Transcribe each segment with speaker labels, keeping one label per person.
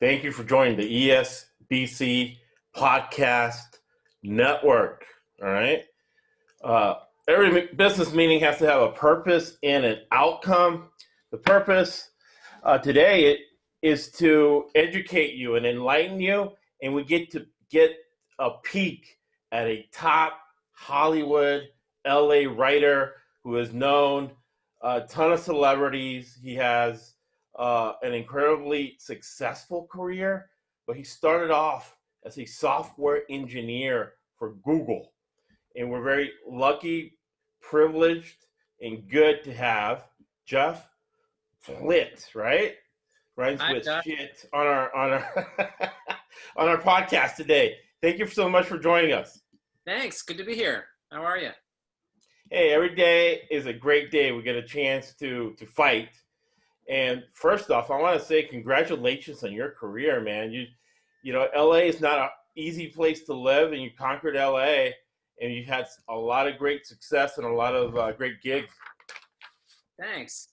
Speaker 1: Thank you for joining the ESBC podcast network. All right. Every business meeting has to have a purpose and an outcome. The purpose today is to educate you and enlighten you, and we get to get a peek at a top Hollywood, LA writer who is known a ton of celebrities. He has an incredibly successful career, but he started off as a software engineer for Google. And we're very lucky, privileged, and good to have Geoff Plitt, right? Rhymes with shit on our on our podcast today. Thank you so much for joining us.
Speaker 2: Thanks. Good to be here. How are you?
Speaker 1: Hey, every day is a great day. We get a chance to fight. And first off, I want to say congratulations on your career, man. You know, LA is not an easy place to live, and you conquered LA, and you had a lot of great success and a lot of great gigs.
Speaker 2: Thanks.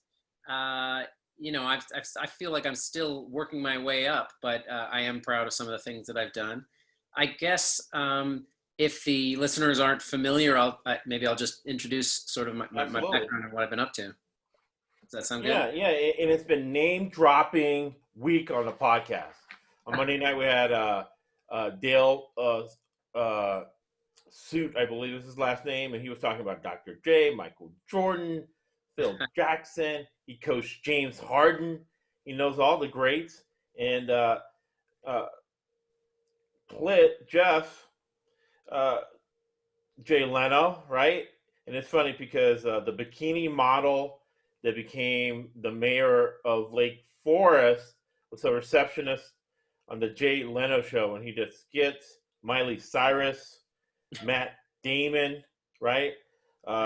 Speaker 2: You know, I feel like I'm still working my way up, but I am proud of some of the things that I've done. I guess if the listeners aren't familiar, maybe I'll just introduce sort of my background and what I've been up to. Does that sound good?
Speaker 1: Yeah, and it's been name-dropping week on the podcast. On Monday night, we had Dale Suit, I believe is his last name, and he was talking about Dr. J, Michael Jordan, Phil Jackson. He coached James Harden. He knows all the greats. And Plitt, Geoff, Jay Leno, right? And it's funny because the bikini model that became the mayor of Lake Forest was a receptionist on the Jay Leno show when he did skits. Miley Cyrus, Matt Damon, right?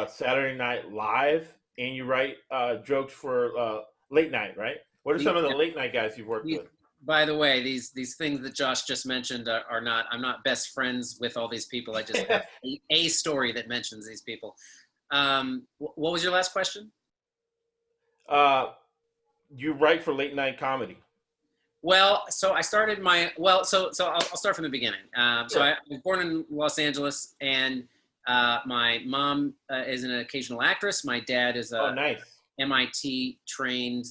Speaker 1: Saturday Night Live, and you write jokes for late night, right? What are some of the late night guys you've worked with?
Speaker 2: By the way, these things that Josh just mentioned are not. I'm not best friends with all these people. I just have a story that mentions these people. What was your last question?
Speaker 1: You write for late night comedy.
Speaker 2: Well, so I started so I'll start from the beginning. So I was born in Los Angeles, and my mom is an occasional actress. My dad is a
Speaker 1: nice.
Speaker 2: MIT trained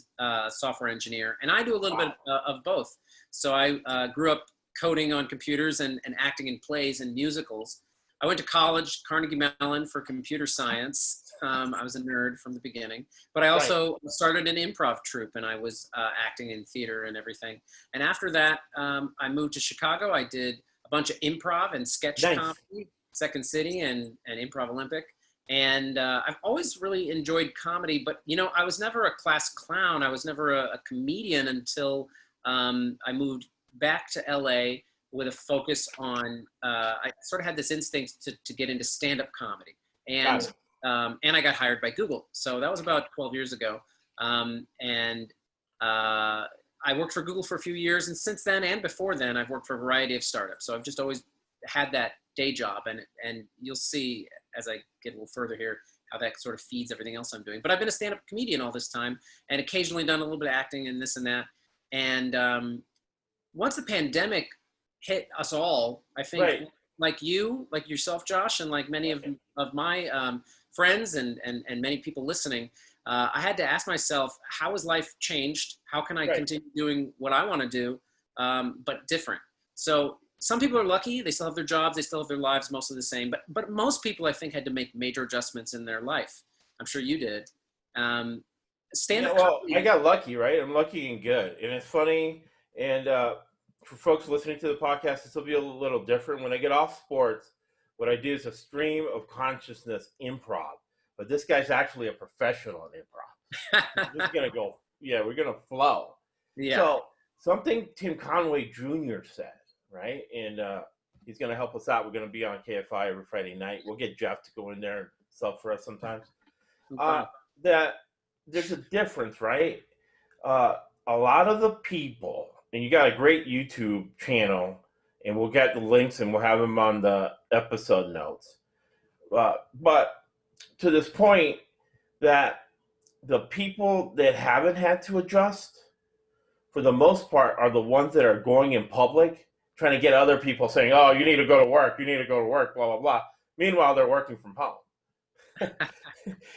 Speaker 2: software engineer, and I do a little bit of both. So I grew up coding on computers and acting in plays and musicals. I went to college, Carnegie Mellon, for computer science. I was a nerd from the beginning, but I also started an improv troupe, and I was acting in theater and everything. And after that, I moved to Chicago. I did a bunch of improv and sketch comedy, Second City and Improv Olympic. And I've always really enjoyed comedy, but you know, I was never a class clown. I was never a comedian until I moved back to LA with a focus on, I sort of had this instinct to get into stand-up comedy. And I got hired by Google. So that was about 12 years ago. And I worked for Google for a few years. And since then and before then, I've worked for a variety of startups. So I've just always had that day job. And you'll see as I get a little further here how that sort of feeds everything else I'm doing. But I've been a stand-up comedian all this time and occasionally done a little bit of acting and this and that. And once the pandemic hit us all, I think like yourself, Josh, and like many of my friends and many people listening, I had to ask myself, how has life changed? How can I continue doing what I want to do, but different? So some people are lucky. They still have their jobs. They still have their lives mostly the same. But most people, I think, had to make major adjustments in their life. I'm sure you did. Stand-up comedy.
Speaker 1: I got lucky, right? I'm lucky and good. And it's funny. And for folks listening to the podcast, this will be a little different. When I get off sports, what I do is a stream of consciousness improv. But this guy's actually a professional in improv. We're just going to go, we're going to flow. Yeah. So something Tim Conway Jr. said, right? And he's going to help us out. We're going to be on KFI every Friday night. We'll get Geoff to go in there and sub for us sometimes. Okay. That there's a difference, right? A lot of the people, and you got a great YouTube channel, and we'll get the links and we'll have them on the episode notes. But to this point, that the people that haven't had to adjust for the most part, are the ones that are going in public, trying to get other people saying, "Oh, you need to go to work. You need to go to work." Blah blah blah. Meanwhile, they're working from home.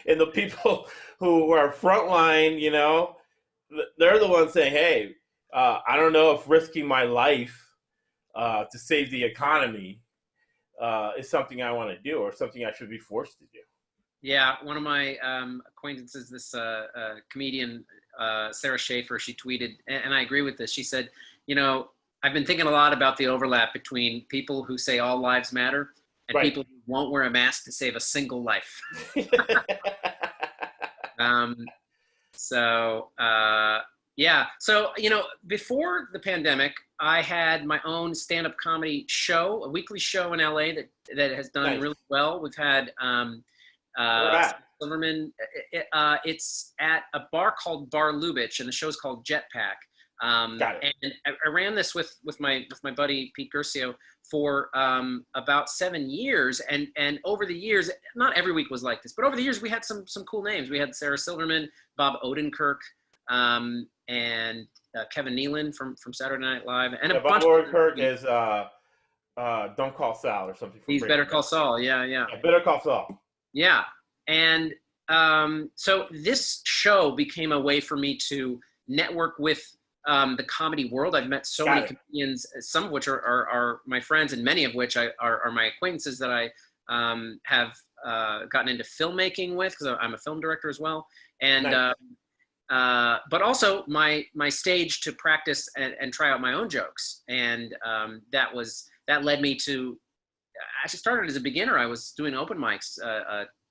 Speaker 1: And the people who are frontline, they're the ones saying, "Hey, I don't know if risking my life to save the economy is something I want to do or something I should be forced to do."
Speaker 2: Yeah, one of my acquaintances, this comedian, Sarah Schaefer, she tweeted, and I agree with this. She said, I've been thinking a lot about the overlap between people who say all lives matter and
Speaker 1: Right.
Speaker 2: people who won't wear a mask to save a single life. Yeah. So, before the pandemic, I had my own stand-up comedy show, a weekly show in LA that has done
Speaker 1: Nice.
Speaker 2: really well. We've had Silverman. It's at a bar called Bar Lubitsch, and the show's called Jetpack.
Speaker 1: Got it.
Speaker 2: And I ran this with my buddy Pete Gercio for about 7 years, and over the years, not every week was like this, but over the years we had some cool names. We had Sarah Silverman, Bob Odenkirk, and Kevin Nealon from Saturday Night Live, and
Speaker 1: Bob Odenkirk is Don't Call Sal or something.
Speaker 2: He's Better Call Saul. Yeah.
Speaker 1: Better Call Saul.
Speaker 2: Yeah, and so this show became a way for me to network with the comedy world. I've met so many comedians, some of which are my friends, and many of which are my acquaintances that I have gotten into filmmaking with, because I'm a film director as well. And
Speaker 1: Nice.
Speaker 2: but also my stage to practice and try out my own jokes. And that led me to, I actually started as a beginner. I was doing open mics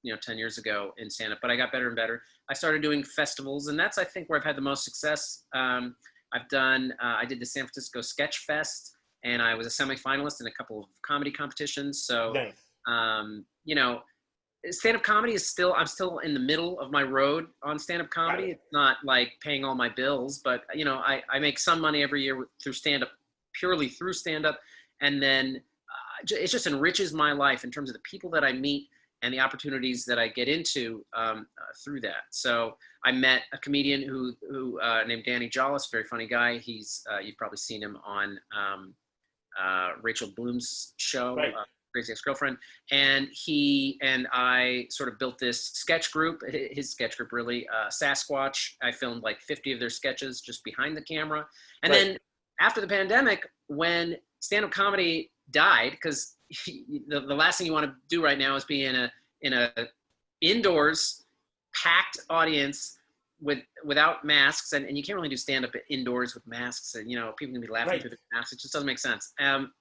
Speaker 2: 10 years ago in stand-up, but I got better and better. I started doing festivals, and that's, I think, where I've had the most success. I did the San Francisco Sketch Fest, and I was a semifinalist in a couple of comedy competitions. So,
Speaker 1: nice.
Speaker 2: Stand-up comedy is I'm still in the middle of my road on stand-up comedy. It's not like paying all my bills, but, I make some money every year through stand-up, purely through stand-up. And then it just enriches my life in terms of the people that I meet and the opportunities that I get into through that. So I met a comedian who named Danny Jollis, very funny guy. He's you've probably seen him on Rachel Bloom's show,
Speaker 1: Right.
Speaker 2: Crazy Ex-Girlfriend. And he and I sort of built this sketch group, his sketch group really, Sasquatch. I filmed like 50 of their sketches just behind the camera. And then after the pandemic, when stand-up comedy died, because the last thing you want to do right now is be in a indoors packed audience without masks, and you can't really do stand-up indoors with masks, and people can be laughing through the masks. It just doesn't make sense.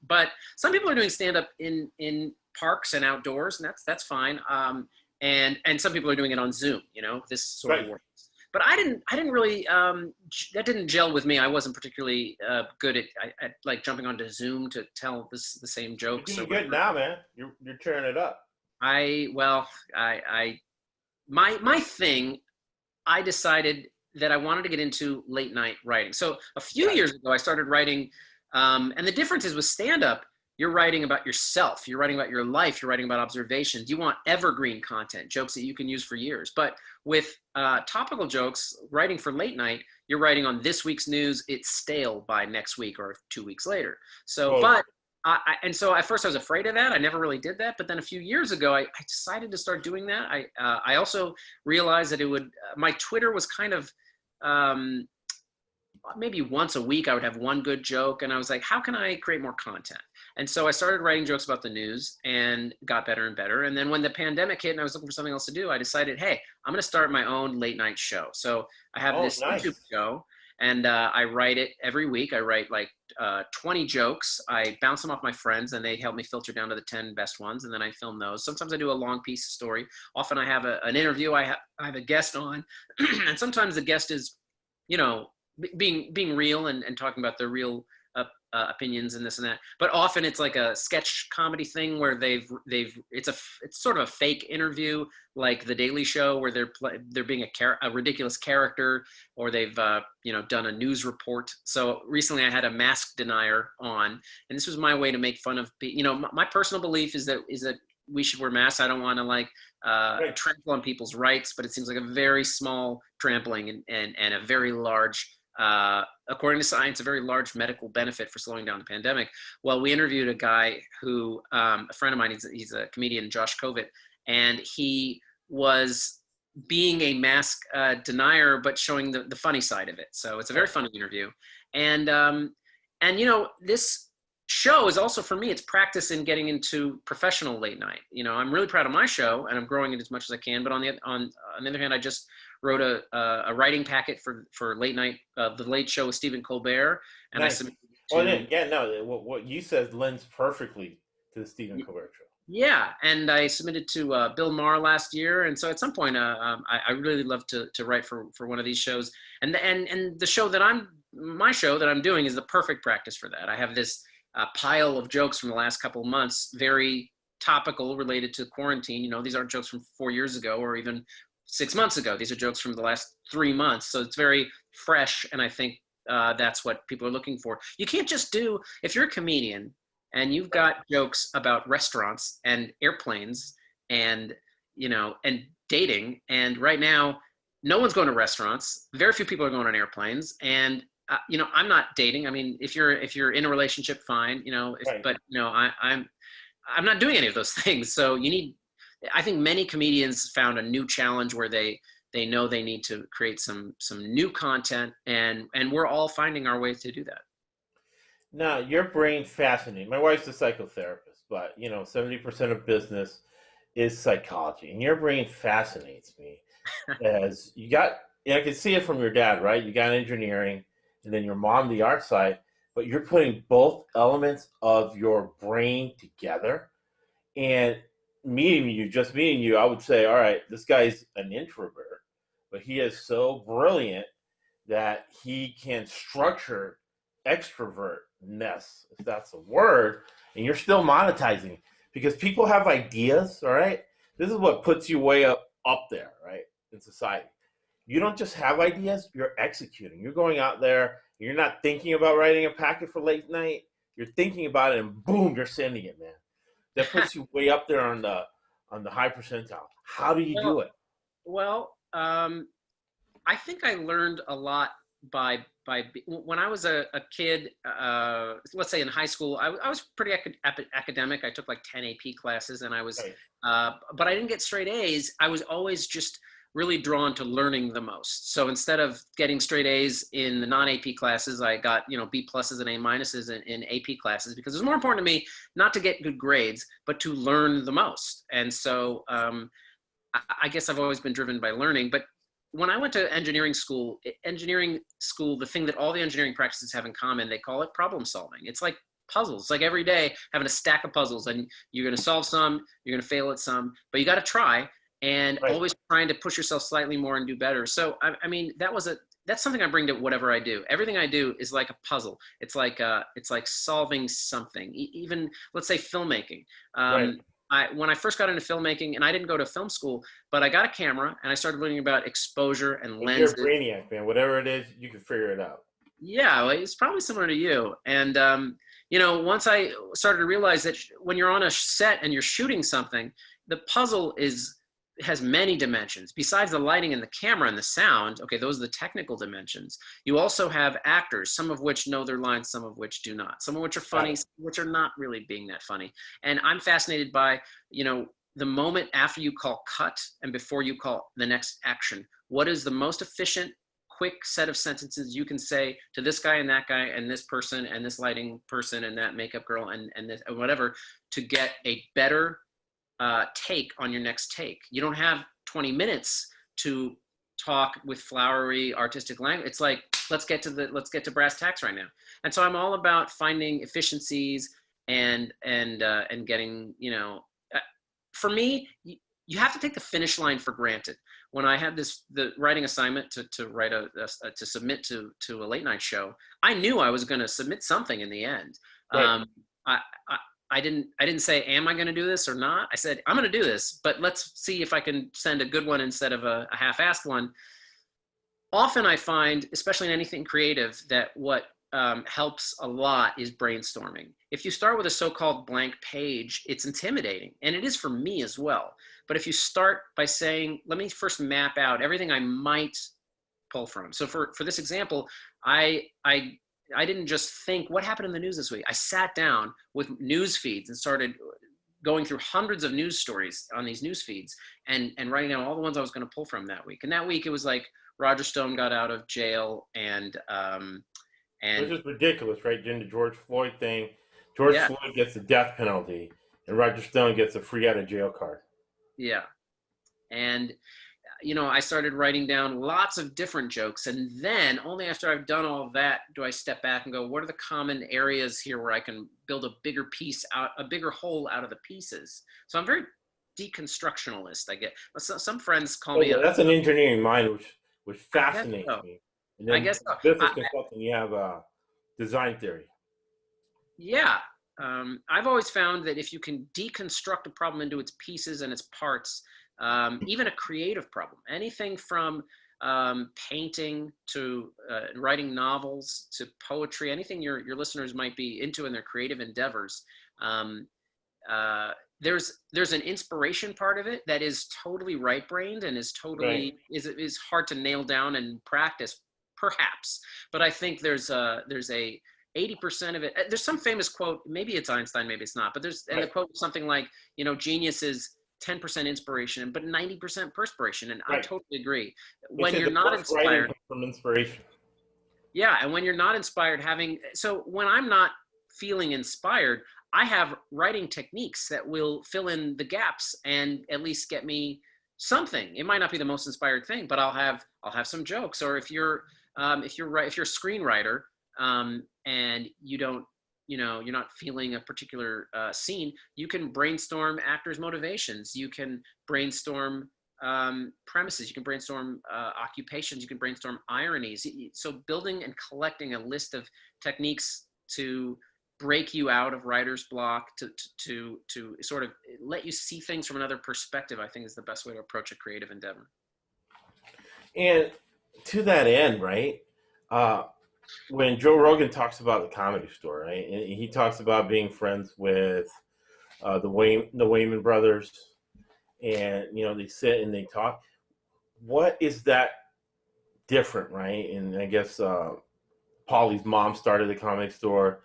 Speaker 2: But some people are doing stand-up in parks and outdoors, and that's fine. And some people are doing it on Zoom. This sort of works. But I didn't really, that didn't gel with me. I wasn't particularly good at like jumping onto Zoom to tell the same jokes.
Speaker 1: You're doing good now, man. You're tearing it up.
Speaker 2: My thing, I decided that I wanted to get into late night writing. So a few years ago, I started writing, and the difference is with stand-up, you're writing about yourself. You're writing about your life. You're writing about observations. You want evergreen content, jokes that you can use for years. But with topical jokes, writing for late night, you're writing on this week's news. It's stale by next week or 2 weeks later. So, and so at first I was afraid of that. I never really did that. But then a few years ago, I decided to start doing that. I also realized that my Twitter was kind of, maybe once a week I would have one good joke, and I was like, how can I create more content? And so I started writing jokes about the news and got better and better. And then when the pandemic hit and I was looking for something else to do, I decided, hey, I'm going to start my own late night show. So I have this YouTube show, and I write it every week. I write like 20 jokes. I bounce them off my friends, and they help me filter down to the 10 best ones, and then I film those. Sometimes I do a long piece of story. Often I have an interview. I have a guest on, and sometimes the guest is, being real and talking about their real opinions and this and that. But often it's like a sketch comedy thing where it's sort of a fake interview, like The Daily Show, where they're being a ridiculous character, or they've done a news report. So recently I had a mask denier on, and this was my way to make fun of my personal belief is that we should wear masks. I don't want to trample on people's rights, but it seems like a very small trampling and a very large according to science, a very large medical benefit for slowing down the pandemic. Well, we interviewed a guy who, a friend of mine, he's a comedian, Josh Kovit, and he was being a mask denier, but showing the funny side of it. So it's a very funny interview. And you know, this show is also, for me, it's practice in getting into professional late night. You know, I'm really proud of my show and I'm growing it as much as I can. But on the other hand, I just wrote a writing packet for late night, the Late Show with Stephen Colbert. And
Speaker 1: Nice.
Speaker 2: I submitted
Speaker 1: what you said lends perfectly to the Stephen Colbert show.
Speaker 2: Yeah, and I submitted to Bill Maher last year, and so at some point, I really love to write for one of these shows, and the show that my show that I'm doing is the perfect practice for that. I have this pile of jokes from the last couple of months, very topical, related to quarantine. You know, these aren't jokes from 4 years ago or even 6 months ago. These are jokes from the last 3 months, so it's very fresh, and I think that's what people are looking for. You can't just if you're a comedian and you've got jokes about restaurants and airplanes and, you know, and dating. And right now, no one's going to restaurants. Very few people are going on airplanes. And, you know, I'm not dating. I mean, if you're in a relationship, fine, you know,
Speaker 1: Right.
Speaker 2: but, you know, I'm not doing any of those things. So I think many comedians found a new challenge where they know they need to create some new content, and we're all finding our way to do that.
Speaker 1: Now, your brain fascinating. My wife's a psychotherapist, but, you know, 70% of business is psychology. And your brain fascinates me as I can see it from your dad, right? You got engineering, and then your mom, the art side, but you're putting both elements of your brain together. And meeting you, I would say, all right, this guy's an introvert, but he is so brilliant that he can structure extrovertness, if that's a word, and you're still monetizing, because people have ideas. All right, this is what puts you way up there, right, in society. You don't just have ideas, you're executing. You're going out there, you're not thinking about writing a packet for late night, you're thinking about it, and boom, you're sending it, man. That puts you way up there on the high percentile. How do you do it?
Speaker 2: Well, I think I learned a lot when I was a kid, let's say in high school. I was pretty academic. I took like 10 AP classes, and I was, right. But I didn't get straight A's. I was always just really drawn to learning the most. So instead of getting straight A's in the non-AP classes, I got, you know, B pluses and A minuses in AP classes, because it was more important to me not to get good grades, but to learn the most. And so I guess I've always been driven by learning. But when I went to engineering school, the thing that all the engineering practices have in common, they call it problem solving. It's like puzzles. It's like every day having a stack of puzzles, and you're going to solve some, you're going to fail at some, but you got to try, and right. Always trying to push yourself slightly more and do better. So, I mean, that's something I bring to whatever I do. Everything I do is like a puzzle. It's like solving something. Even, let's say, filmmaking.
Speaker 1: Right.
Speaker 2: When I first got into filmmaking, and I didn't go to film school, but I got a camera and I started learning about exposure and lenses.
Speaker 1: You're a brainiac, man. Whatever it is, you can figure it out.
Speaker 2: Yeah, well, it's probably similar to you. And, you know, once I started to realize that when you're on a set and you're shooting something, the puzzle has many dimensions. Besides the lighting and the camera and the sound, okay, those are the technical dimensions. You also have actors, some of which know their lines, some of which do not. Some of which are funny, some of which are not really being that funny. And I'm fascinated by, you know, the moment after you call cut and before you call the next action. What is the most efficient, quick set of sentences you can say to this guy and that guy and this person and this lighting person and that makeup girl and this and whatever, to get a better take on your next take. You don't have 20 minutes to talk with flowery artistic language. It's like, let's get to brass tacks right now. And so I'm all about finding efficiencies and getting, you know, for me, you have to take the finish line for granted. When I had the writing assignment to write to submit to a late night show, I knew I was going to submit something in the end. Right. I didn't say, am I going to do this or not? I said, I'm going to do this, but let's see if I can send a good one instead of a half-assed one. Often I find, especially in anything creative, that what helps a lot is brainstorming. If you start with a so-called blank page, it's intimidating, and it is for me as well. But if you start by saying, let me first map out everything I might pull from. So for this example, I didn't just think what happened in the news this week. I sat down with news feeds and started going through hundreds of news stories on these news feeds and writing down all the ones I was going to pull from that week. And that week it was like Roger Stone got out of jail and
Speaker 1: which is ridiculous, right? During the George Floyd thing, George Floyd gets the death penalty and Roger Stone gets a free out of jail card.
Speaker 2: Yeah. And I started writing down lots of different jokes. And then only after I've done all of that, do I step back and go, what are the common areas here where I can build a bigger piece out, a bigger whole out of the pieces? So I'm very deconstructionalist, I get. Some friends call me.
Speaker 1: That's an engineering mind, which fascinates me. And then
Speaker 2: I guess so.
Speaker 1: Business consulting, you have design theory.
Speaker 2: Yeah. I've always found that if you can deconstruct a problem into its pieces and its parts, even a creative problem, anything from painting to writing novels to poetry, anything your listeners might be into in their creative endeavors, there's an inspiration part of it that is totally right-brained and is totally is hard to nail down and practice, perhaps. But I think there's a 80% of it. There's some famous quote, maybe it's Einstein, maybe it's not, but and the quote is something like, genius is 10% inspiration, but 90% perspiration. And I totally agree. When you're not inspired
Speaker 1: from inspiration.
Speaker 2: Yeah. And when you're not inspired, so when I'm not feeling inspired, I have writing techniques that will fill in the gaps and at least get me something. It might not be the most inspired thing, but I'll have some jokes. Or if you're a screenwriter, and you're not feeling a particular scene, you can brainstorm actors' motivations. You can brainstorm premises. You can brainstorm occupations. You can brainstorm ironies. So building and collecting a list of techniques to break you out of writer's block, to sort of let you see things from another perspective, I think is the best way to approach a creative endeavor. And
Speaker 1: to that end, right? When Joe Rogan talks about the Comedy Store, right, and he talks about being friends with the Wayman brothers, and they sit and they talk. What is that different, right? And I guess Paulie's mom started the Comedy Store.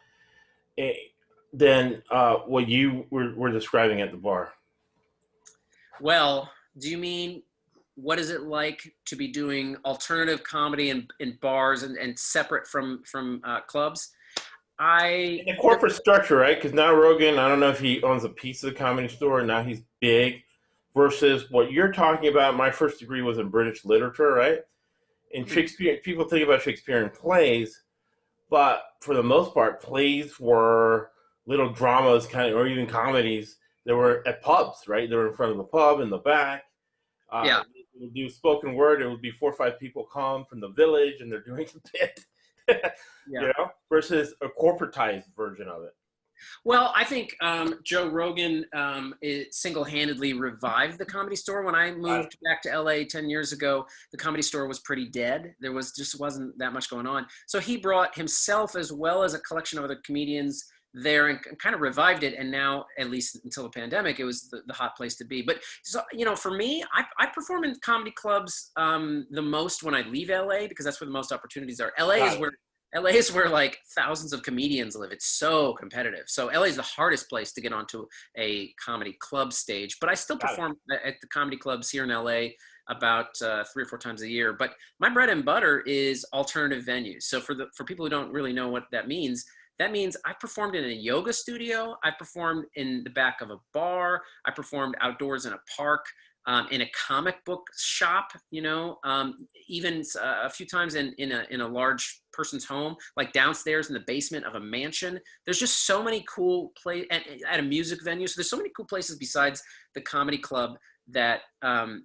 Speaker 1: Than what you were describing at the bar.
Speaker 2: Well, do you mean what is it like to be doing alternative comedy in bars and separate from clubs?
Speaker 1: In the corporate structure, right? Because now Rogan, I don't know if he owns a piece of the Comedy Store, and now he's big, versus what you're talking about. My first degree was in British literature, right? In Shakespeare, people think about Shakespearean plays, but for the most part, plays were little dramas, or even comedies. They were at pubs, right? They were in front of the pub in the back. They would do spoken word. It would be 4 or 5 people come from the village, and they're doing a bit, versus a corporatized version of it.
Speaker 2: Well, I think Joe Rogan single-handedly revived the Comedy Store. When I moved back to LA 10 years ago, the Comedy Store was pretty dead. There wasn't that much going on. So he brought himself as well as a collection of other comedians there and kind of revived it. And now, at least until the pandemic, it was the hot place to be. But so, for me, I perform in comedy clubs the most when I leave LA, because that's where the most opportunities are. LA is where like thousands of comedians live. It's so competitive. So LA is the hardest place to get onto a comedy club stage, but I still perform at the comedy clubs here in LA about 3 or 4 times a year. But my bread and butter is alternative venues. So for people who don't really know what that means I performed in a yoga studio. I performed in the back of a bar. I performed outdoors in a park. In a comic book shop, even a few times in a large person's home, like downstairs in the basement of a mansion. There's just so many cool places at a music venue. So there's so many cool places besides the comedy club that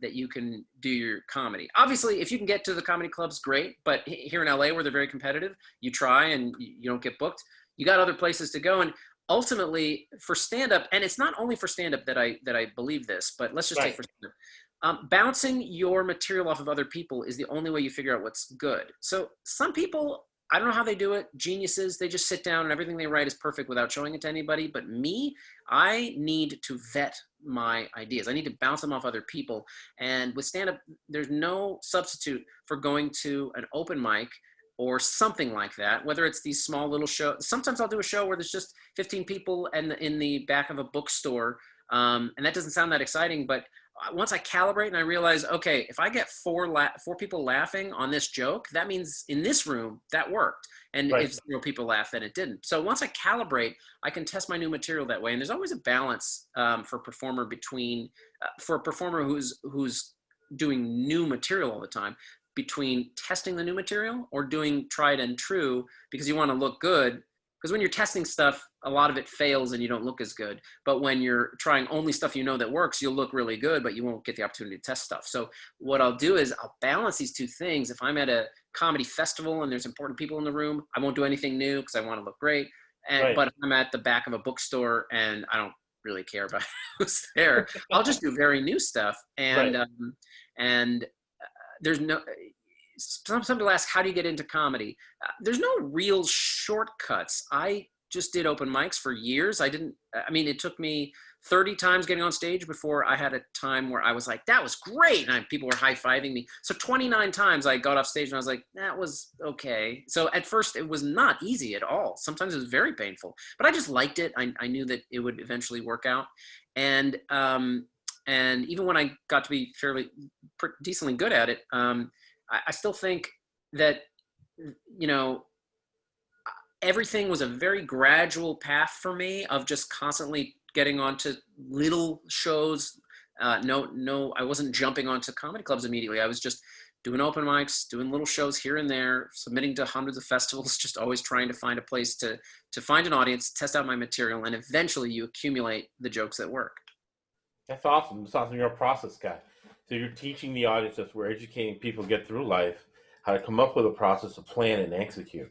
Speaker 2: you can do your comedy. Obviously, if you can get to the comedy clubs, great. But here in LA, where they're very competitive, you try and you don't get booked. You got other places to go. And ultimately, for stand-up, and it's not only for stand-up that I believe this, but let's just take for stand-up. Bouncing your material off of other people is the only way you figure out what's good. So some people I don't know how they do it. Geniuses, they just sit down and everything they write is perfect without showing it to anybody. But me, I need to vet my ideas. I need to bounce them off other people. And with stand-up, there's no substitute for going to an open mic or something like that, whether it's these small little shows. Sometimes I'll do a show where there's just 15 people and in the back of a bookstore. And that doesn't sound that exciting, but once I calibrate and I realize, okay, if I get four people laughing on this joke, that means in this room that worked. And
Speaker 1: Right.
Speaker 2: if 0 people laugh, then it didn't. So once I calibrate, I can test my new material that way. And there's always a balance for a performer for a performer who's doing new material all the time, between testing the new material or doing tried and true, because you want to look good. Because when you're testing stuff, a lot of it fails and you don't look as good. But when you're trying only stuff you know that works, you'll look really good, but you won't get the opportunity to test stuff. So what I'll do is I'll balance these two things. If I'm at a comedy festival and there's important people in the room, I won't do anything new because I want to look great.
Speaker 1: Right.
Speaker 2: But if I'm at the back of a bookstore and I don't really care about who's there, I'll just do very new stuff. And
Speaker 1: Right.
Speaker 2: There's no. Some people ask, how do you get into comedy? There's no real shortcuts. I just did open mics for years. It took me 30 times getting on stage before I had a time where I was like, that was great. And people were high-fiving me. So 29 times I got off stage and I was like, that was okay. So at first it was not easy at all. Sometimes it was very painful, but I just liked it. I knew that it would eventually work out. And even when I got to be decently good at it, I still think that, everything was a very gradual path for me of just constantly getting onto little shows. I wasn't jumping onto comedy clubs immediately. I was just doing open mics, doing little shows here and there, submitting to hundreds of festivals, just always trying to find a place to find an audience, test out my material, and eventually you accumulate the jokes that work.
Speaker 1: That's awesome. That's awesome. You're a process guy. So you're teaching the audience, as we're educating people get through life, how to come up with a process, to plan and execute.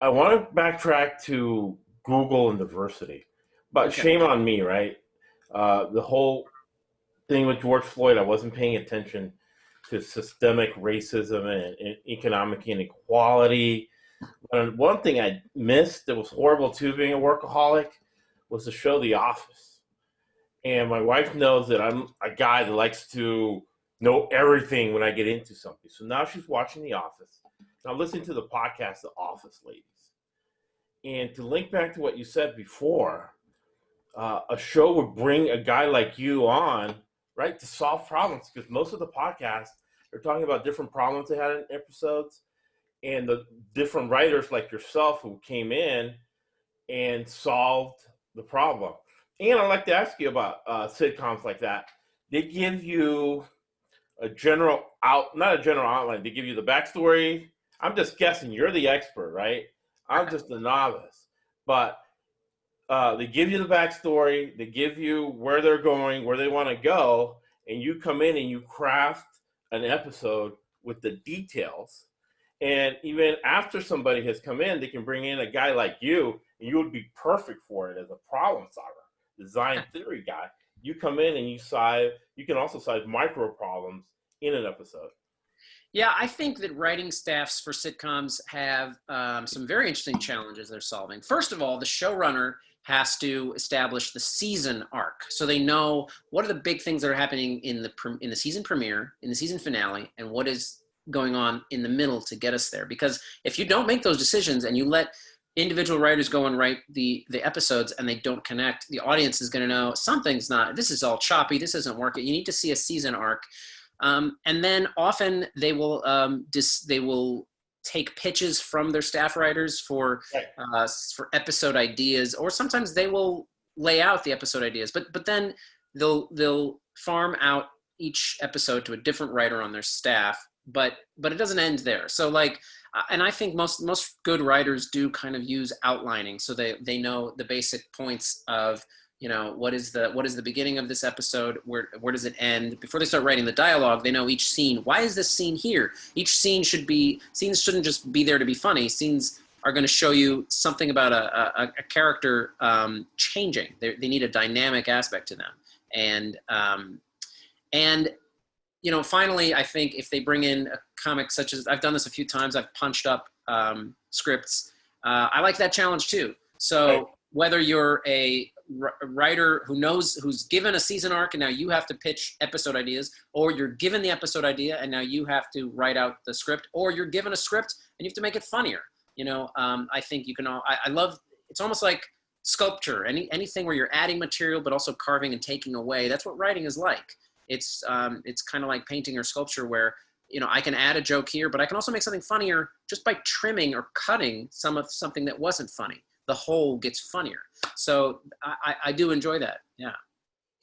Speaker 1: I want to backtrack to Google and diversity, but
Speaker 2: Okay.
Speaker 1: shame on me, right? The whole thing with George Floyd, I wasn't paying attention to systemic racism and economic inequality. And one thing I missed that was horrible too, being a workaholic, was the show The Office. And my wife knows that I'm a guy that likes to know everything when I get into something. So now she's watching The Office. And I'm listening to the podcast, The Office Ladies. And to link back to what you said before, a show would bring a guy like you on, right, to solve problems. Because most of the podcasts are talking about different problems they had in episodes. And the different writers like yourself who came in and solved the problem. And I'd like to ask you about sitcoms like that. They give you not a general outline. They give you the backstory. I'm just guessing. You're the expert, right? I'm just a novice. But they give you the backstory. They give you where they're going, where they want to go, and you come in and you craft an episode with the details. And even after somebody has come in, they can bring in a guy like you, and you would be perfect for it as a problem solver, design theory guy. You come in and you can also solve micro problems in an episode.
Speaker 2: Yeah, I think that writing staffs for sitcoms have some very interesting challenges they're solving. First of all, the showrunner has to establish the season arc, so they know what are the big things that are happening in the season premiere, in the season finale, and what is going on in the middle to get us there. Because if you don't make those decisions and you let individual writers go and write the episodes and they don't connect, the audience is going to know this is all choppy, this isn't working. You need to see a season arc. And then often they will take pitches from their staff writers for episode ideas, or sometimes they will lay out the episode ideas, but then they'll farm out each episode to a different writer on their staff, but it doesn't end there. So and I think most good writers do kind of use outlining, so they know the basic points of, what is the beginning of this episode, where does it end. Before they start writing the dialogue, they know each scene. Why is this scene here? Each scene scenes shouldn't just be there to be funny. Scenes are going to show you something about a character changing. They need a dynamic aspect to them. And finally, I think if they bring in a comic such as, I've done this a few times, I've punched up scripts, I like that challenge too. So
Speaker 1: Right.
Speaker 2: whether you're a writer who's given a season arc and now you have to pitch episode ideas, or you're given the episode idea and now you have to write out the script, or you're given a script and you have to make it funnier. I think you can all, I love, it's almost like sculpture, anything where you're adding material but also carving and taking away. That's what writing is like. It's kind of like painting or sculpture where, I can add a joke here, but I can also make something funnier just by trimming or cutting something that wasn't funny. The whole gets funnier. So I do enjoy that. Yeah.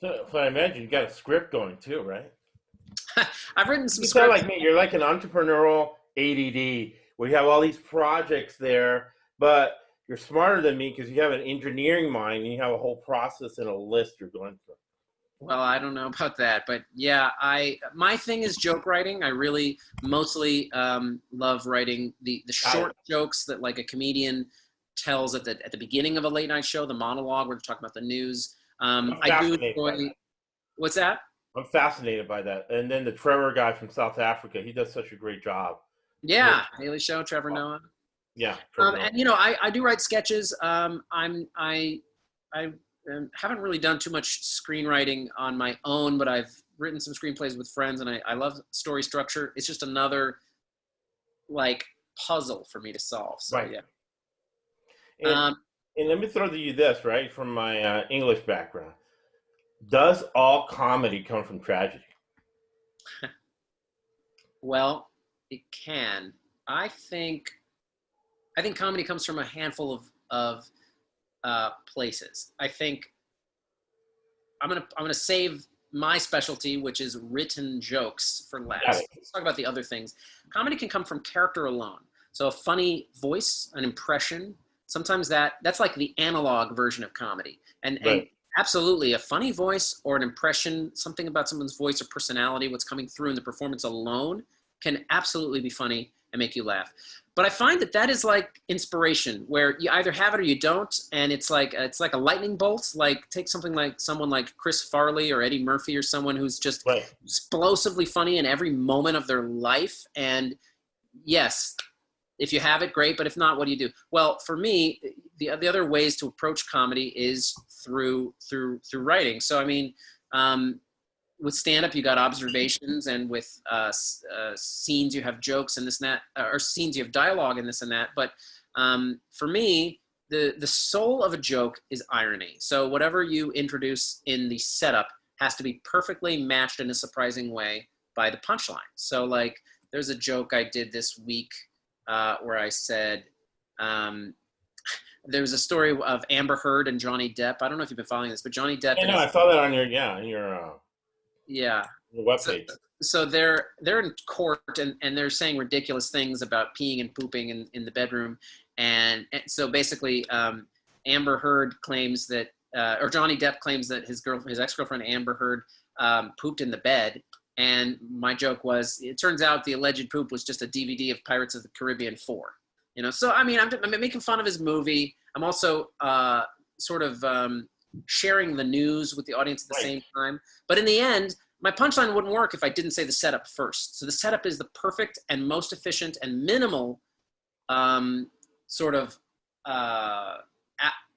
Speaker 1: So I imagine you got a script going too, right?
Speaker 2: I've written some
Speaker 1: You
Speaker 2: scripts.
Speaker 1: sound like me. You're like an entrepreneurial ADD where you have all these projects there, but you're smarter than me because you have an engineering mind and you have a whole process and a list you're going through.
Speaker 2: Well, I don't know about that, but yeah, my thing is joke writing. I really mostly love writing the short jokes that like a comedian tells at the beginning of a late night show, the monologue where they're talking about the news. I do enjoy. What's that?
Speaker 1: I'm fascinated by that. And then the Trevor guy from South Africa, he does such a great job.
Speaker 2: Yeah, Daily Show, Trevor Noah.
Speaker 1: Yeah.
Speaker 2: And I do write sketches. I haven't really done too much screenwriting on my own, but I've written some screenplays with friends, and I love story structure. It's just another like puzzle for me to solve. So
Speaker 1: right.
Speaker 2: Yeah.
Speaker 1: And let me throw to you this, right, from my English background. Does all comedy come from tragedy?
Speaker 2: Well, it can. I think comedy comes from a handful of places. I think I'm gonna save my specialty, which is written jokes, for last. Let's talk about the other things. Comedy can come from character alone. So a funny voice, an impression. Sometimes that's like the analog version of comedy. And absolutely, a funny voice or an impression, something about someone's voice or personality, what's coming through in the performance alone, can absolutely be funny and make you laugh. But I find that is like inspiration, where you either have it or you don't, and it's like a lightning bolt. Like take something like someone like Chris Farley or Eddie Murphy, or someone who's just explosively funny in every moment of their life. And yes, if you have it, great. But if not, what do you do? Well, for me, the other ways to approach comedy is through writing. So I mean, with stand-up, you got observations, and with scenes, you have jokes and this and that, or scenes, you have dialogue and this and that. But for me, the soul of a joke is irony. So whatever you introduce in the setup has to be perfectly matched in a surprising way by the punchline. So like, there's a joke I did this week where I said, there was a story of Amber Heard and Johnny Depp. I don't know if you've been following this, but Johnny Depp.
Speaker 1: Yeah, no, I saw that on your webpage.
Speaker 2: So they're in court and they're saying ridiculous things about peeing and pooping in the bedroom. And so basically, Amber Heard claims that, or Johnny Depp claims that his ex-girlfriend Amber Heard pooped in the bed. And my joke was, it turns out the alleged poop was just a DVD of Pirates of the Caribbean 4. So I mean, I'm making fun of his movie. I'm also sort of sharing the news with the audience at the same time. But in the end, my punchline wouldn't work if I didn't say the setup first. So the setup is the perfect and most efficient and minimal sort of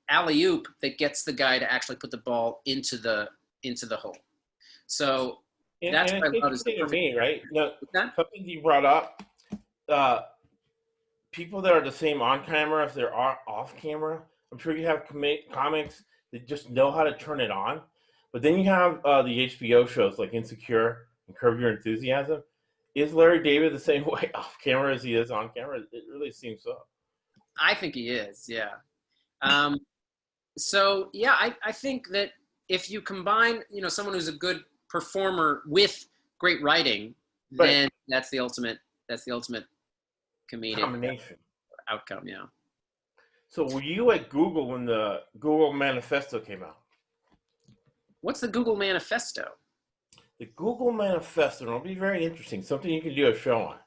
Speaker 2: alley-oop that gets the guy to actually put the ball into the hole. So that's what I love is the perfect.
Speaker 1: Me, right? No, something you brought up. People that are the same on camera as they are off camera. I'm sure you have comics that just know how to turn it on. But then you have the HBO shows like Insecure and Curb Your Enthusiasm. Is Larry David the same way off camera as he is on camera? It really seems so.
Speaker 2: I think he is, yeah. So, yeah, I think that if you combine, someone who's a good performer with great writing, then that's the ultimate comedic
Speaker 1: combination
Speaker 2: outcome, yeah.
Speaker 1: So were you at Google when the Google Manifesto came out?
Speaker 2: What's the Google Manifesto?
Speaker 1: The Google Manifesto, it'll be very interesting, something you can do a show on.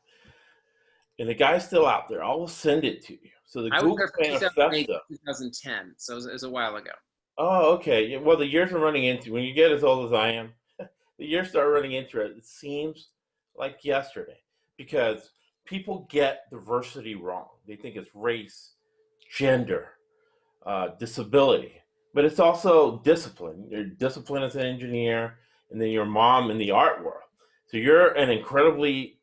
Speaker 1: And the guy's still out there. I will send it to you. So the Google Manifesto.
Speaker 2: 2010, so it was a while ago.
Speaker 1: Oh, okay. Well, the years are running into, when you get as old as I am, the years start running into it. It seems like yesterday. Because people get diversity wrong. They think it's race, gender, disability, but it's also discipline. You're disciplined as an engineer, and then your mom in the art world. So you're an incredibly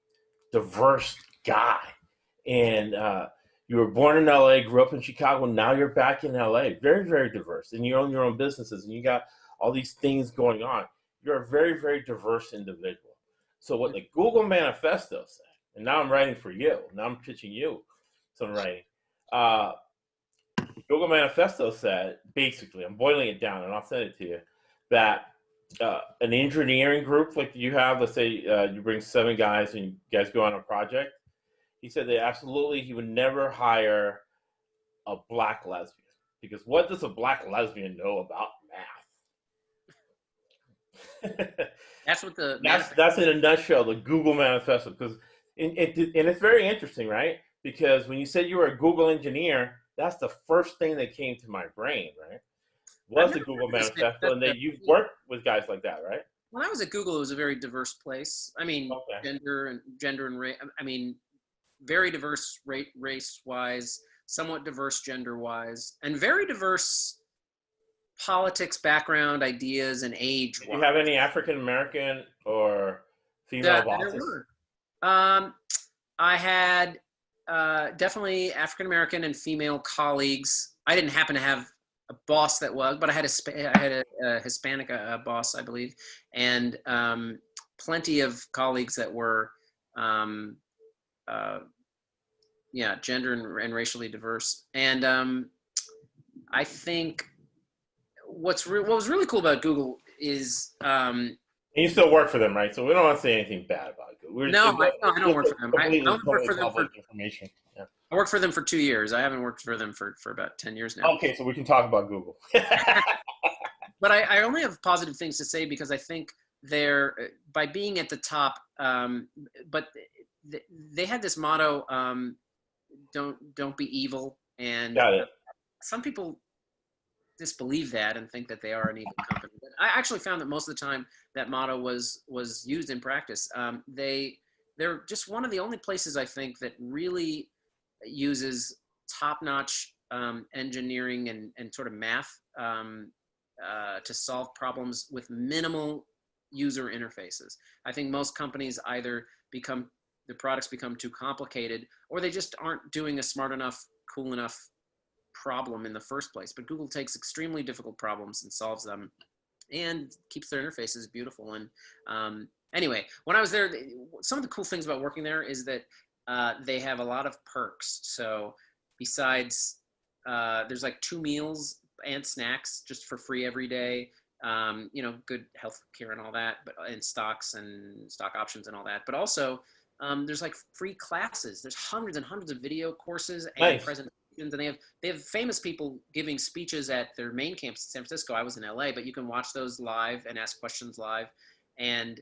Speaker 1: diverse guy, and you were born in LA, grew up in Chicago, and now you're back in LA. Very, very diverse, and you own your own businesses, and you got all these things going on. You're a very, very diverse individual. So what the Google Manifesto said, and now I'm writing for you. Now I'm pitching you some writing. Google Manifesto said, basically, I'm boiling it down, and I'll send it to you, that an engineering group like you have, let's say you bring 7 guys and you guys go on a project. He said that he would never hire a black lesbian, because what does a black lesbian know about math?
Speaker 2: That's what
Speaker 1: that's in a nutshell the Google Manifesto. Because and it's very interesting, right? Because when you said you were a Google engineer, that's the first thing that came to my brain, right? Was the Google Manifesto, and you've worked with guys like that, right?
Speaker 2: When I was at Google, it was a very diverse place. I mean, gender and race. I mean, very diverse race-wise, somewhat diverse gender-wise, and very diverse politics background, ideas, and age.
Speaker 1: Do you have any African American or female bosses?
Speaker 2: There were. I had definitely African American and female colleagues. I didn't happen to have a boss that was, but I had a Hispanic boss, I believe, and plenty of colleagues that were, gender and racially diverse. And I think what was really cool about Google is. And
Speaker 1: you still work for them, right? So we don't want to say anything bad about Google.
Speaker 2: I don't work for them. I work for them for
Speaker 1: information. Yeah.
Speaker 2: I worked for them for 2 years. I haven't worked for them for about 10 years now.
Speaker 1: Okay, so we can talk about Google.
Speaker 2: But I only have positive things to say because I think they're, by being at the top, but they had this motto, don't be evil. And
Speaker 1: got it.
Speaker 2: Some people disbelieve that and think that they are an evil company. But I actually found that most of the time that motto was used in practice. They're just one of the only places I think that really uses top-notch engineering and sort of math to solve problems with minimal user interfaces. I think most companies either the products become too complicated, or they just aren't doing a smart enough, cool enough problem in the first place. But Google takes extremely difficult problems and solves them, and keeps their interfaces beautiful. And anyway, when I was there, some of the cool things about working there is that they have a lot of perks. So besides, there's like 2 meals and snacks just for free every day. Good health care and all that, and stocks and stock options and all that. But also, there's like free classes. There's hundreds and hundreds of video courses and presentations, and they have famous people giving speeches at their main campus in San Francisco. I was in LA, but you can watch those live and ask questions live. And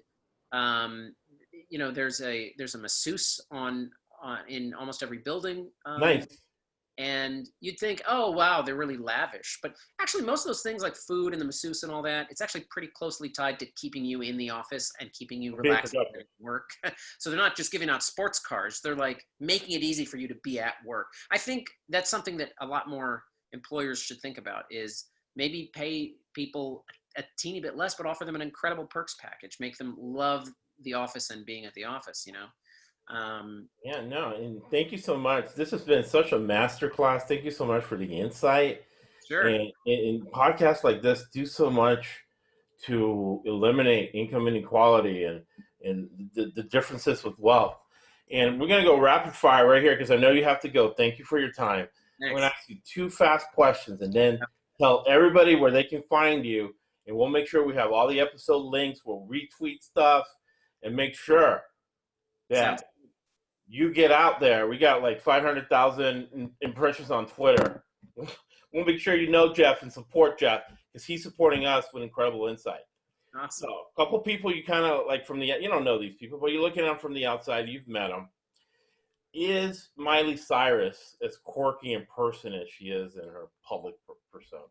Speaker 2: there's a masseuse in almost every building.
Speaker 1: Nice.
Speaker 2: And you'd think, oh, wow, they're really lavish. But actually, most of those things like food and the masseuse and all that, it's actually pretty closely tied to keeping you in the office and keeping you relaxed at work. So they're not just giving out sports cars. They're like making it easy for you to be at work. I think that's something that a lot more employers should think about, is maybe pay people a teeny bit less, but offer them an incredible perks package. Make them love the office and being at the office,
Speaker 1: and thank you so much. This has been such a masterclass. Thank you so much for the insight.
Speaker 2: Sure.
Speaker 1: And podcasts like this do so much to eliminate income inequality and the differences with wealth. And we're going to go rapid fire right here, because I know you have to go. Thank you for your time. Thanks. I'm going to ask you 2 fast questions, and then tell everybody where they can find you. And we'll make sure we have all the episode links. We'll retweet stuff and make sure that you get out there. We got like 500,000 impressions on Twitter. We'll make sure you know Geoff and support Geoff, because he's supporting us with incredible insight.
Speaker 2: Awesome.
Speaker 1: So a couple people you kind of like you don't know these people, but you're looking at them from the outside. You've met them. Is Miley Cyrus as quirky in person as she is in her public persona?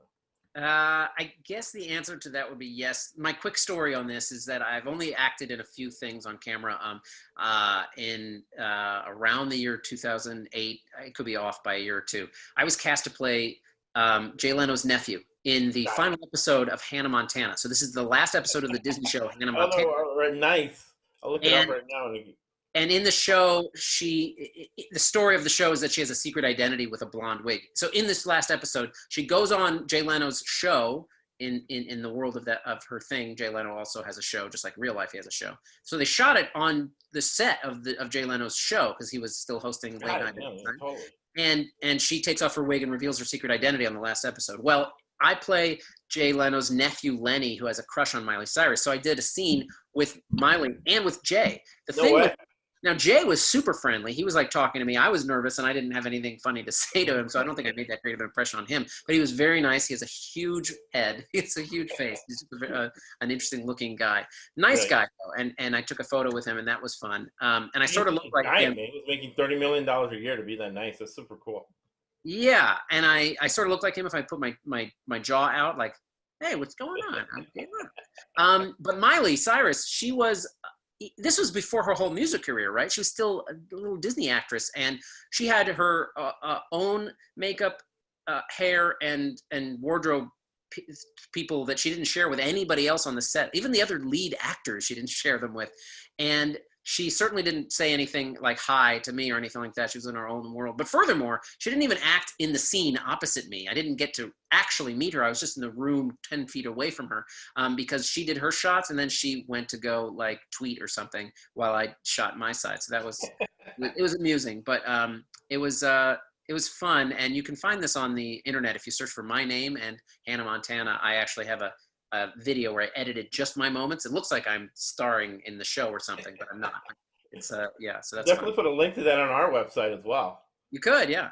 Speaker 2: I guess the answer to that would be yes. My quick story on this is that I've only acted in a few things on camera. In around the year 2008, I could be off by a year or two. I was cast to play Jay Leno's nephew in the final episode of Hannah Montana. So this is the last episode of the Disney show Hannah Montana.
Speaker 1: Oh, nice. I'll look it up right now.
Speaker 2: And in the show, the story of the show is that she has a secret identity with a blonde wig. So in this last episode, she goes on Jay Leno's show in the world of her thing. Jay Leno also has a show, just like real life, he has a show. So they shot it on the set of Jay Leno's show because he was still hosting late night. Totally. And she takes off her wig and reveals her secret identity on the last episode. Well, I play Jay Leno's nephew, Lenny, who has a crush on Miley Cyrus. So I did a scene with Miley and with Jay. Now, Jay was super friendly. He was like talking to me. I was nervous and I didn't have anything funny to say to him. So I don't think I made that great of an impression on him. But he was very nice. He has a huge head. He has a huge face. He's an interesting looking guy. Nice guy, though. And I took a photo with him and that was fun. And I sort of looked like him.
Speaker 1: Man. He was making $30 million a year to be that nice. That's super cool.
Speaker 2: Yeah. And I sort of looked like him if I put my jaw out like, hey, what's going on? But Miley Cyrus, this was before her whole music career, right? She was still a little Disney actress, and she had her own makeup, hair, and wardrobe people that she didn't share with anybody else on the set. Even the other lead actors, she didn't share them with. And she certainly didn't say anything like hi to me or anything like that. She was in her own world. But furthermore, she didn't even act in the scene opposite me. I didn't get to actually meet her. I was just in the room 10 feet away from her because she did her shots and then she went to go like tweet or something while I shot my side. So it was amusing, but it was fun. And you can find this on the internet. If you search for my name and Hannah Montana, I actually have a video where I edited just my moments. It looks like I'm starring in the show or something, but I'm not. It's so that's
Speaker 1: definitely fun. Put a link to that on our website as well.
Speaker 2: You could, yeah.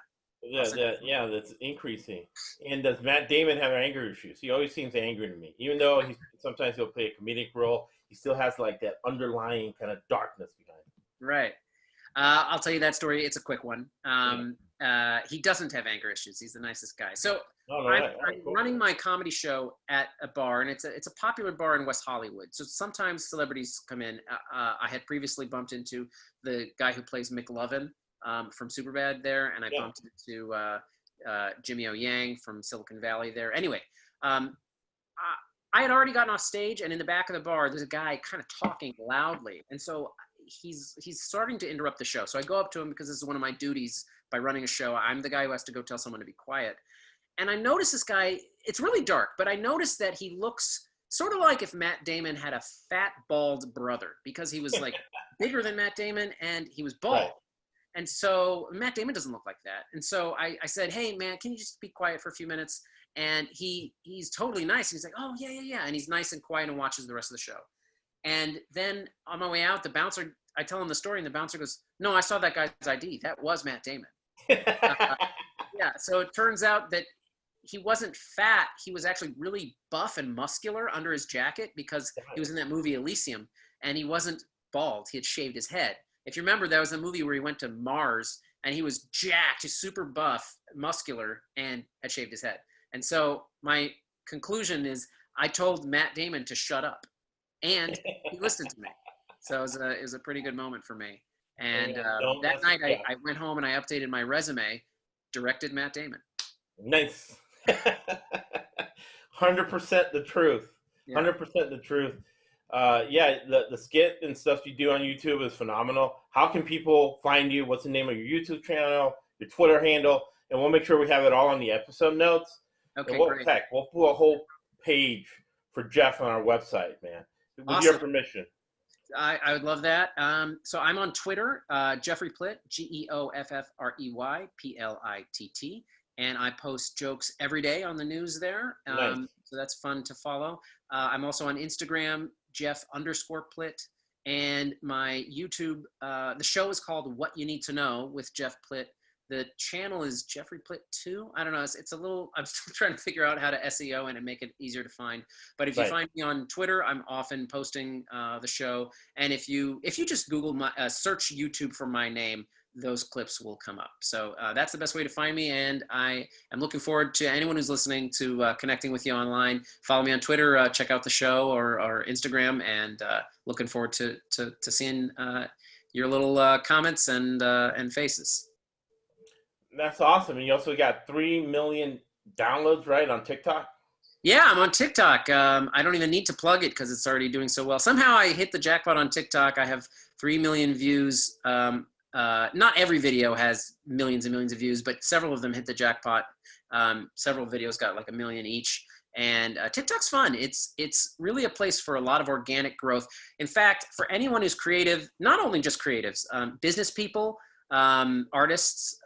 Speaker 1: That's increasing. And does Matt Damon have anger issues? He always seems angry to me, even though sometimes he'll play a comedic role. He still has like that underlying kind of darkness behind him.
Speaker 2: Right. I'll tell you that story. It's a quick one. He doesn't have anger issues. He's the nicest guy. So I'm running my comedy show at a bar, and it's a popular bar in West Hollywood. So sometimes celebrities come in. I had previously bumped into the guy who plays McLovin from Superbad there, and I bumped into Jimmy O Yang from Silicon Valley there. Anyway, I had already gotten off stage, and in the back of the bar, there's a guy kind of talking loudly, and so he's starting to interrupt the show. So I go up to him because this is one of my duties by running a show. I'm the guy who has to go tell someone to be quiet. And I notice this guy, it's really dark, but I noticed that he looks sort of like if Matt Damon had a fat, bald brother, because he was like bigger than Matt Damon and he was bald. Right. And so Matt Damon doesn't look like that. And so I said, hey, man, can you just be quiet for a few minutes? And he's totally nice. He's like, oh, yeah. And he's nice and quiet and watches the rest of the show. And then on my way out, the bouncer, I tell him the story, and the bouncer goes, no, I saw that guy's ID. That was Matt Damon. Yeah, so it turns out that he wasn't fat. He was actually really buff and muscular under his jacket because he was in that movie Elysium, and he wasn't bald. He had shaved his head. If you remember, that was a movie where he went to Mars, and he was jacked, he's super buff, muscular, and had shaved his head. And so my conclusion is I told Matt Damon to shut up. And he listened to me. So it was a pretty good moment for me. And that night I went home and I updated my resume, directed Matt Damon.
Speaker 1: Nice. 100% the truth. 100% the truth. The skit and stuff you do on YouTube is phenomenal. How can people find you? What's the name of your YouTube channel, your Twitter handle? And we'll make sure we have it all on the episode notes.
Speaker 2: Okay,
Speaker 1: great. Heck, we'll put a whole page for Geoff on our website, man. With your permission.
Speaker 2: I would love that. So I'm on Twitter, Geoffrey Plitt, Geoffrey Plitt, and I post jokes every day on the news there.
Speaker 1: Nice.
Speaker 2: So that's fun to follow. I'm also on Instagram, Geoff_Plitt, and my YouTube. The show is called What You Need to Know with Geoff Plitt. The channel is Geoffrey Plitt 2. I don't know. It's a little, I'm still trying to figure out how to SEO and make it easier to find. But if you find me on Twitter, I'm often posting the show. And if you just Google search YouTube for my name, those clips will come up. So that's the best way to find me. And I am looking forward to anyone who's listening to connecting with you online. Follow me on Twitter, check out the show or Instagram, and looking forward to seeing your little comments and faces.
Speaker 1: That's awesome. And you also got 3 million downloads, right, on TikTok?
Speaker 2: Yeah, I'm on TikTok. I don't even need to plug it because it's already doing so well. Somehow I hit the jackpot on TikTok. I have 3 million views. Not every video has millions and millions of views, but several of them hit the jackpot. Several videos got like 1 million each. And TikTok's fun. It's really a place for a lot of organic growth. In fact, for anyone who's creative, not only just creatives, business people, artists,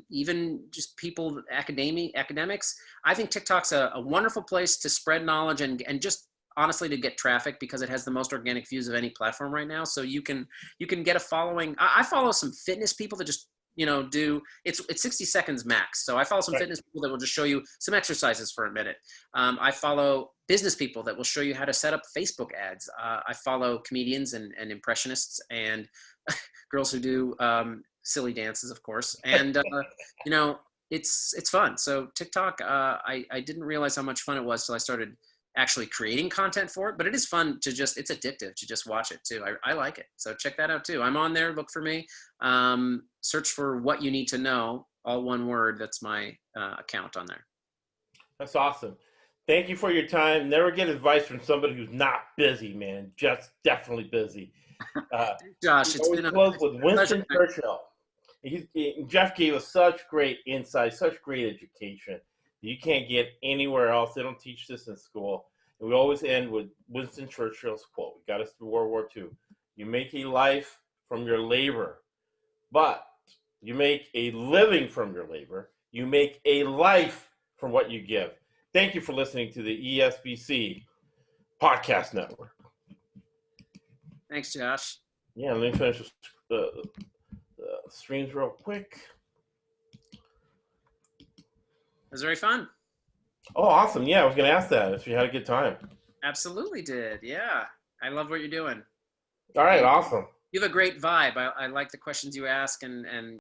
Speaker 2: even just people, academics, I think TikTok's a wonderful place to spread knowledge and just honestly to get traffic, because it has the most organic views of any platform right now. So you can get a following. I follow some fitness people that just, do it's 60 seconds max. So I follow some fitness people that will just show you some exercises for a minute. I follow business people that will show you how to set up Facebook ads. I follow comedians and impressionists and girls who do silly dances, of course. And, it's fun. So TikTok, I didn't realize how much fun it was till I started actually creating content for it, but it is fun to it's addictive to just watch it too. I like it. So check that out too. I'm on there. Look for me. Search for What You Need to Know, all one word. That's my account on there.
Speaker 1: That's awesome. Thank you for your time. Never get advice from somebody who's not busy, man. Just definitely busy.
Speaker 2: Josh, it's been
Speaker 1: close with Winston Churchill. Geoff gave us such great insight, such great education. You can't get anywhere else. They don't teach this in school. And we always end with Winston Churchill's quote. We got us through World War II. You make a life from your labor, but you make a living from your labor. You make a life from what you give. Thank you for listening to the ESBC Podcast Network.
Speaker 2: Thanks, Josh.
Speaker 1: Yeah, let me finish the streams real quick.
Speaker 2: It was very fun.
Speaker 1: Oh, awesome. Yeah, I was going to ask that if you had a good time.
Speaker 2: Absolutely did. Yeah. I love what you're doing.
Speaker 1: All right, awesome.
Speaker 2: You have a great vibe. I like the questions you ask and